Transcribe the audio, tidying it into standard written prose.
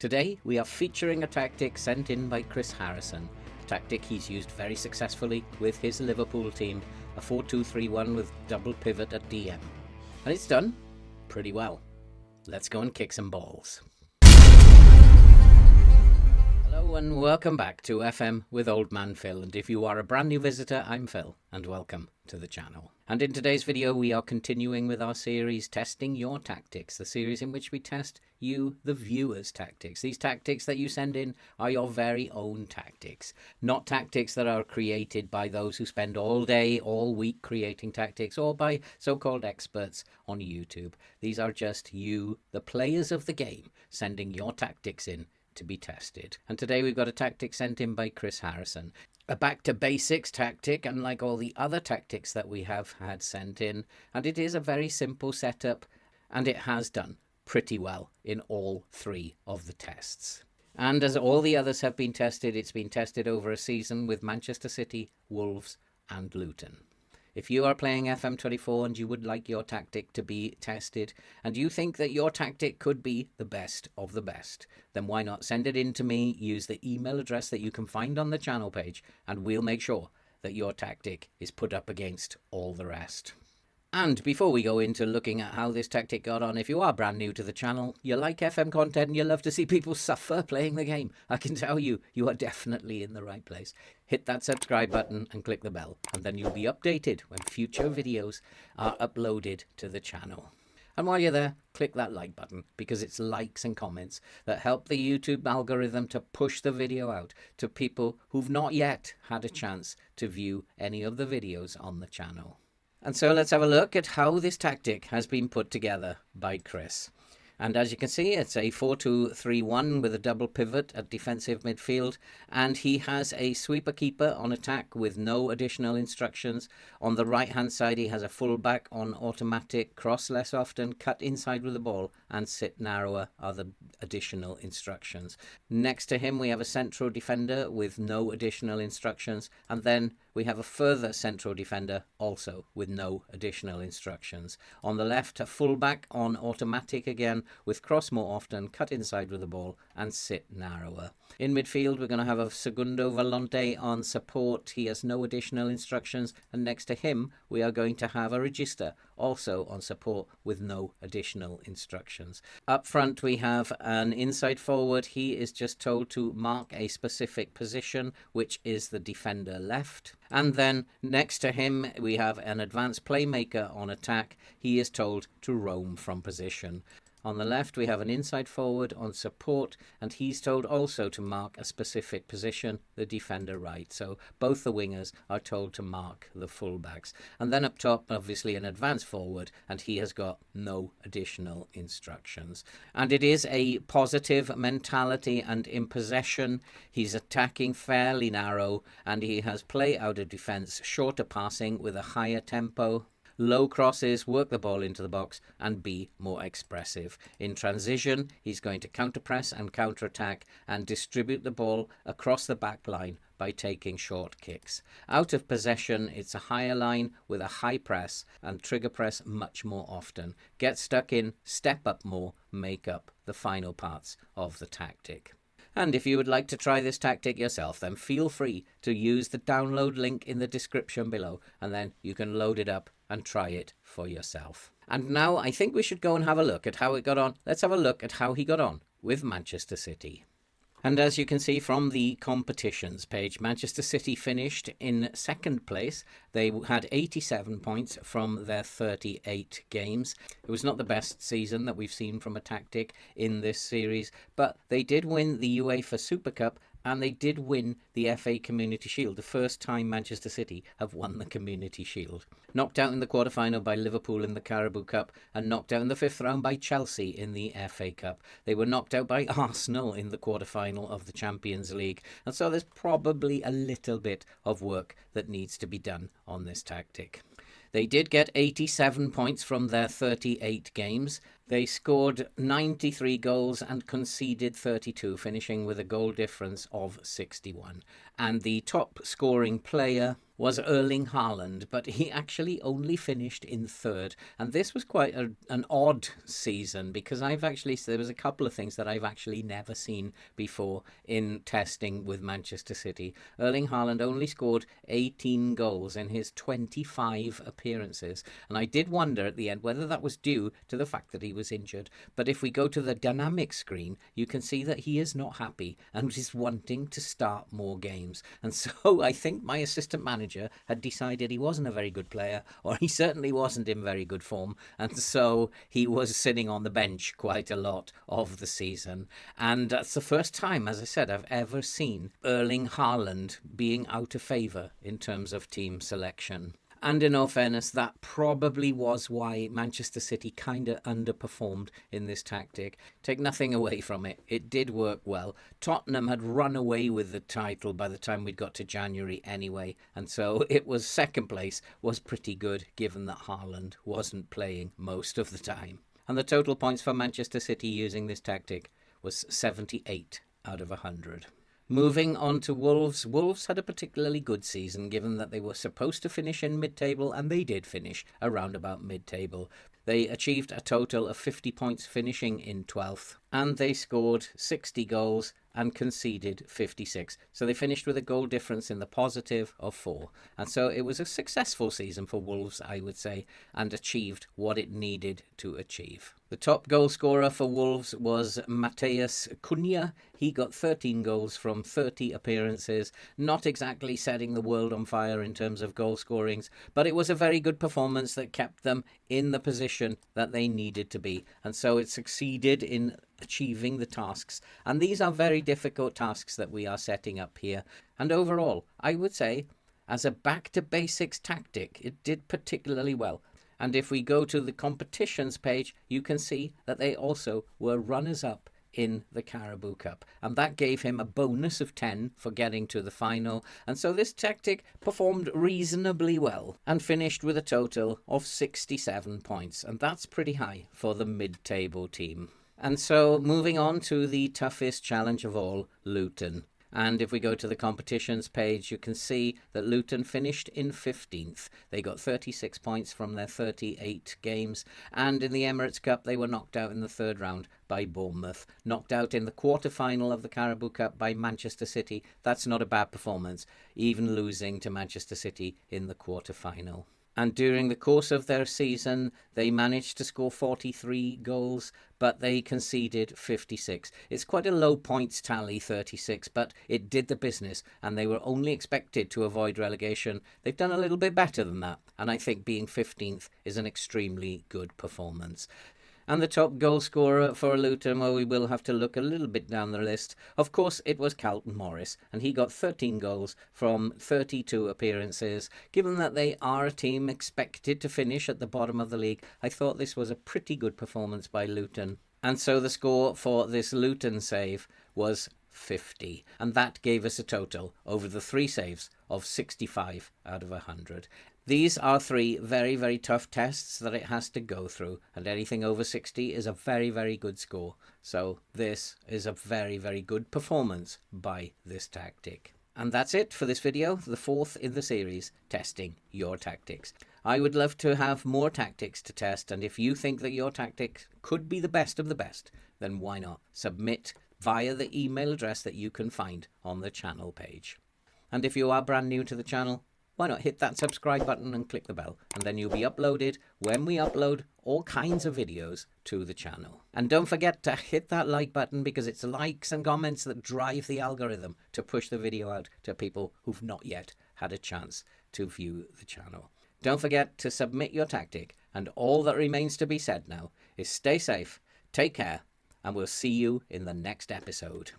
Today we are featuring a tactic sent in by Chris Harrison, a tactic he's used very successfully with his Liverpool team, a 4-2-3-1 with double pivot at DM. And it's done pretty well. Let's go and kick some balls. Hello and welcome back to FM with Old Man Phil, and if you are a brand new visitor, I'm Phil, and welcome to the channel. And in today's video we are continuing with our series Testing Your Tactics, the series in which we test you, the viewers' tactics. These tactics that you send in are your very own tactics, not tactics that are created by those who spend all day, all week creating tactics, or by so-called experts on YouTube. These are just you, the players of the game, sending your tactics in to be tested. And today we've got a tactic sent in by Chris Harrison. A back to basics tactic, unlike all the other tactics that we have had sent in, and it is a very simple setup, and it has done pretty well in all three of the tests. And as all the others have been tested, it's been tested over a season with Manchester City, Wolves and Luton. If you are playing FM24 and you would like your tactic to be tested, and you think that your tactic could be the best of the best, then why not send it in to me, use the email address that you can find on the channel page, and we'll make sure that your tactic is put up against all the rest. And before we go into looking at how this tactic got on, if you are brand new to the channel, you like FM content and you love to see people suffer playing the game, I can tell you, you are definitely in the right place. Hit that subscribe button and click the bell, and then you'll be updated when future videos are uploaded to the channel. And while you're there, click that like button, because it's likes and comments that help the YouTube algorithm to push the video out to people who've not yet had a chance to view any of the videos on the channel. And so let's have a look at how this tactic has been put together by Chris. And as you can see, it's a 4-2-3-1 with a double pivot at defensive midfield, and he has a sweeper keeper on attack with no additional instructions. On the right hand side he has a fullback on automatic, cross less often, cut inside with the ball, and sit narrower are the additional instructions. Next to him we have a central defender with no additional instructions, and then we have a further central defender also with no additional instructions. On the left, a fullback on automatic again, with cross more often, cut inside with the ball, and sit narrower. In midfield, we're going to have a Segundo Volante on support. He has no additional instructions, and next to him, we are going to have a Register, also on support with no additional instructions. Up front, we have an inside forward. He is just told to mark a specific position, which is the defender left. And then next to him, we have an advanced playmaker on attack. He is told to roam from position. On the left, we have an inside forward on support, and he's told also to mark a specific position, the defender right. So both the wingers are told to mark the fullbacks. And then up top, obviously an advanced forward, and he has got no additional instructions. And it is a positive mentality, and in possession, he's attacking fairly narrow, and he has play out of defence, shorter passing with a higher tempo. Low crosses, work the ball into the box, and be more expressive. In transition, he's going to counter-press and counter-attack and distribute the ball across the back line by taking short kicks. Out of possession, it's a higher line with a high press and trigger press much more often. Get stuck in, step up more, make up the final parts of the tactic. And if you would like to try this tactic yourself, then feel free to use the download link in the description below, and then you can load it up and try it for yourself. And now I think we should go and have a look at how it got on. Let's have a look at how he got on with Manchester City. And as you can see from the competitions page, Manchester City finished in second place. They had 87 points from their 38 games. It was not the best season that we've seen from a tactic in this series, but they did win the UEFA Super Cup, and they did win the FA Community Shield, the first time Manchester City have won the Community Shield. Knocked out in the quarter-final by Liverpool in the Carabao Cup, and knocked out in the fifth round by Chelsea in the FA Cup. They were knocked out by Arsenal in the quarter-final of the Champions League, and so there's probably a little bit of work that needs to be done on this tactic. They did get 87 points from their 38 games. They scored 93 goals and conceded 32, finishing with a goal difference of 61. And the top scoring player was Erling Haaland, but he actually only finished in third. And this was quite an odd season, because there was a couple of things that I've actually never seen before in testing with Manchester City. Erling Haaland only scored 18 goals in his 25 appearances. And I did wonder at the end whether that was due to the fact that he was injured. But if we go to the dynamic screen, you can see that he is not happy and is wanting to start more games. And so I think my assistant manager had decided he wasn't a very good player, or he certainly wasn't in very good form, and so he was sitting on the bench quite a lot of the season. And that's the first time, as I said, I've ever seen Erling Haaland being out of favour in terms of team selection. And in all fairness, that probably was why Manchester City kind of underperformed in this tactic. Take nothing away from it. It did work well. Tottenham had run away with the title by the time we'd got to January anyway. And so it was second place was pretty good, given that Haaland wasn't playing most of the time. And the total points for Manchester City using this tactic was 78 out of 100. Moving on to Wolves. Wolves had a particularly good season, given that they were supposed to finish in mid-table, and they did finish around about mid-table. They achieved a total of 50 points, finishing in 12th, and they scored 60 goals and conceded 56. So they finished with a goal difference in the positive of 4. And so it was a successful season for Wolves, I would say, and achieved what it needed to achieve. The top goal scorer for Wolves was Matheus Cunha. He got 13 goals from 30 appearances, not exactly setting the world on fire in terms of goal scorings, but it was a very good performance that kept them in the position that they needed to be. And so it succeeded in achieving the tasks. And these are very difficult tasks that we are setting up here. And overall, I would say, as a back-to-basics tactic, it did particularly well. And if we go to the competitions page, you can see that they also were runners-up in the Carabao Cup. And that gave him a bonus of 10 for getting to the final. And so this tactic performed reasonably well and finished with a total of 67 points. And that's pretty high for the mid-table team. And so moving on to the toughest challenge of all, Luton. And if we go to the competitions page, you can see that Luton finished in 15th. They got 36 points from their 38 games. And in the Emirates Cup, they were knocked out in the third round by Bournemouth. Knocked out in the quarter-final of the Carabao Cup by Manchester City. That's not a bad performance, even losing to Manchester City in the quarter-final. And during the course of their season, they managed to score 43 goals, but they conceded 56. It's quite a low points tally, 36, but it did the business, and they were only expected to avoid relegation. They've done a little bit better than that, and I think being 15th is an extremely good performance. And the top goal scorer for Luton, well, we will have to look a little bit down the list. Of course, it was Carlton Morris, and he got 13 goals from 32 appearances. Given that they are a team expected to finish at the bottom of the league, I thought this was a pretty good performance by Luton. And so the score for this Luton save was 50, and that gave us a total over the 3 saves of 65 out of 100. These are 3 very, very tough tests that it has to go through, and anything over 60 is a very, very good score. So this is a very, very good performance by this tactic. And that's it for this video, the 4th in the series, testing your tactics. I would love to have more tactics to test, and if you think that your tactic could be the best of the best, then why not submit via the email address that you can find on the channel page. And if you are brand new to the channel, why not hit that subscribe button and click the bell, and then you'll be uploaded when we upload all kinds of videos to the channel. And don't forget to hit that like button, because it's likes and comments that drive the algorithm to push the video out to people who've not yet had a chance to view the channel. Don't forget to submit your tactic, and all that remains to be said now is stay safe, take care, and we'll see you in the next episode.